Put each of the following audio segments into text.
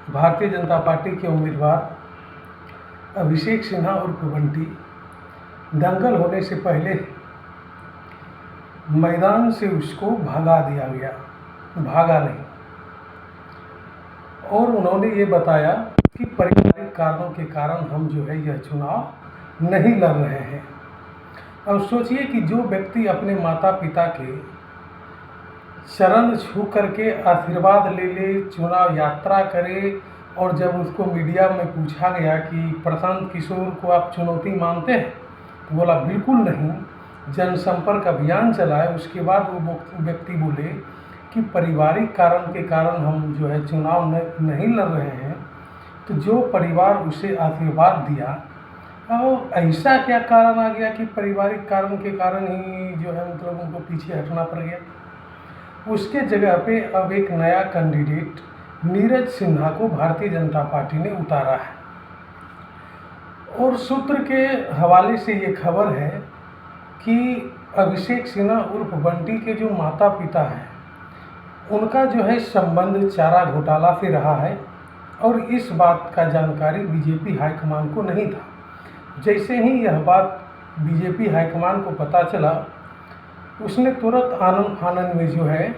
Bharatiya Janata party के उम्मीदवार अभिषेक सिन्हा उर्फ बंटी दंगल होने से पहले मैदान से उसको भगा दिया गया, भागा नहीं। और उन्होंने ये बताया कि पारिवारिक कारणों के कारण हम यह चुनाव नहीं लड़ रहे हैं। अब सोचिए कि जो व्यक्ति अपने माता पिता के चरण छू करके आशीर्वाद ले, चुनाव यात्रा करे, और जब उसको मीडिया में पूछा गया कि प्रशांत किशोर को आप चुनौती मानते हैं, तो बोला बिल्कुल नहीं। जनसंपर्क अभियान चलाए, उसके बाद वो व्यक्ति बोले कि पारिवारिक कारण के कारण हम चुनाव नहीं लड़ रहे हैं। तो जो परिवार उसे आशीर्वाद दिया, और ऐसा क्या कारण आ गया कि पारिवारिक कारण के कारण ही मतलब उनको पीछे हटना पड़ गया। उसके जगह पे अब एक नया कैंडिडेट नीरज सिन्हा को भारतीय जनता पार्टी ने उतारा है। और सूत्र के हवाले से ये खबर है कि अभिषेक सिन्हा उर्फ बंटी के जो माता पिता हैं, उनका संबंध चारा घोटाला से रहा है, और इस बात का जानकारी बीजेपी हाईकमान को नहीं था। जैसे ही यह बात बीजेपी हाईकमान को पता चला, उसने तुरंत आनन फानन में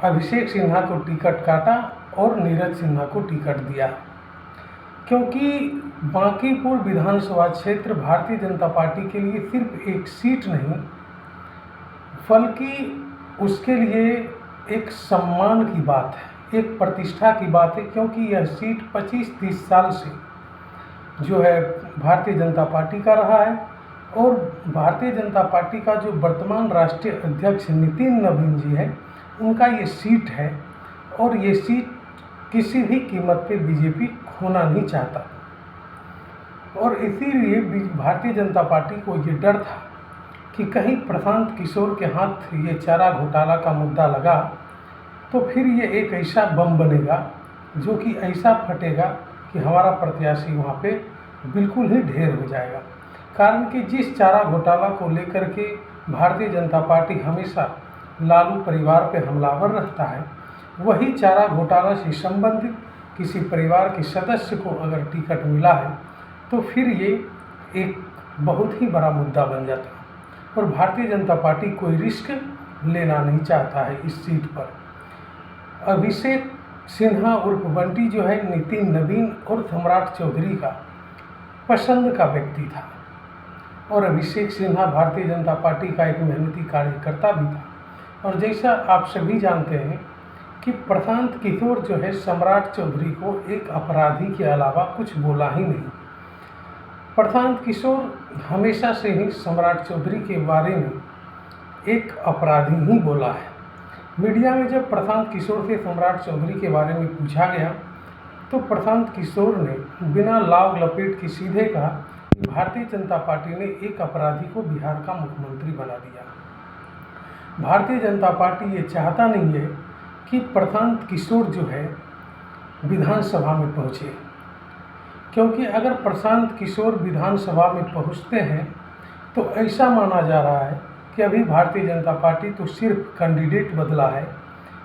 अभिषेक सिन्हा को टिकट काटा और नीरज सिन्हा को टिकट दिया। क्योंकि बांकीपुर विधानसभा क्षेत्र भारतीय जनता पार्टी के लिए सिर्फ एक सीट नहीं, बल्कि उसके लिए एक सम्मान की बात है, एक प्रतिष्ठा की बात है। क्योंकि यह सीट 25-30 साल से भारतीय जनता पार्टी का रहा है, और भारतीय जनता पार्टी का जो वर्तमान राष्ट्रीय अध्यक्ष नितिन नवीन जी हैं, उनका ये सीट है, और ये सीट किसी भी कीमत पे बीजेपी खोना नहीं चाहता। और इसीलिए भारतीय जनता पार्टी को ये डर था कि कहीं प्रशांत किशोर के हाथ ये चारा घोटाला का मुद्दा लगा तो फिर ये एक ऐसा बम बनेगा जो कि ऐसा फटेगा कि हमारा प्रत्याशी वहाँ पे बिल्कुल ही ढेर हो जाएगा। कारण कि जिस चारा घोटाला को लेकर के भारतीय जनता पार्टी हमेशा लालू परिवार पे हमलावर रहता है, वही चारा घोटाला से संबंधित किसी परिवार के सदस्य को अगर टिकट मिला है तो फिर ये एक बहुत ही बड़ा मुद्दा बन जाता है। और भारतीय जनता पार्टी कोई रिस्क लेना नहीं चाहता है इस सीट पर। अभिषेक सिन्हा उर्फ बंटी नितिन नवीन और सम्राट चौधरी का पसंद का व्यक्ति था, और अभिषेक सिन्हा भारतीय जनता पार्टी का एक मेहनती कार्यकर्ता भी था। और जैसा आप सभी जानते हैं कि प्रशांत किशोर सम्राट चौधरी को एक अपराधी के अलावा कुछ बोला ही नहीं। प्रशांत किशोर हमेशा से ही सम्राट चौधरी के बारे में एक अपराधी ही बोला है। मीडिया में जब प्रशांत किशोर से सम्राट चौधरी के बारे में पूछा गया, तो प्रशांत किशोर ने बिना लाव लपेट के सीधे कहा कि भारतीय जनता पार्टी ने एक अपराधी को बिहार का मुख्यमंत्री बना दिया। भारतीय जनता पार्टी ये चाहता नहीं है कि प्रशांत किशोर विधानसभा में पहुँचे, क्योंकि अगर प्रशांत किशोर विधानसभा में पहुँचते हैं तो ऐसा माना जा रहा है कि अभी भारतीय जनता पार्टी तो सिर्फ कैंडिडेट बदला है।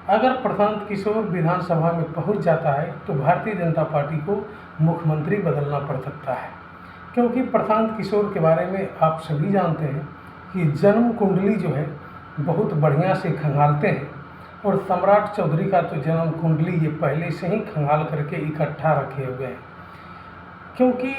अगर प्रशांत किशोर विधानसभा में पहुँच जाता है तो भारतीय जनता पार्टी को मुख्यमंत्री बदलना पड़ सकता है। क्योंकि प्रशांत किशोर के बारे में आप सभी जानते हैं कि जन्म कुंडली बहुत बढ़िया से खंगालते हैं, और सम्राट चौधरी का तो जन्म कुंडली ये पहले से ही खंगाल करके इकट्ठा रखे हुए हैं। क्योंकि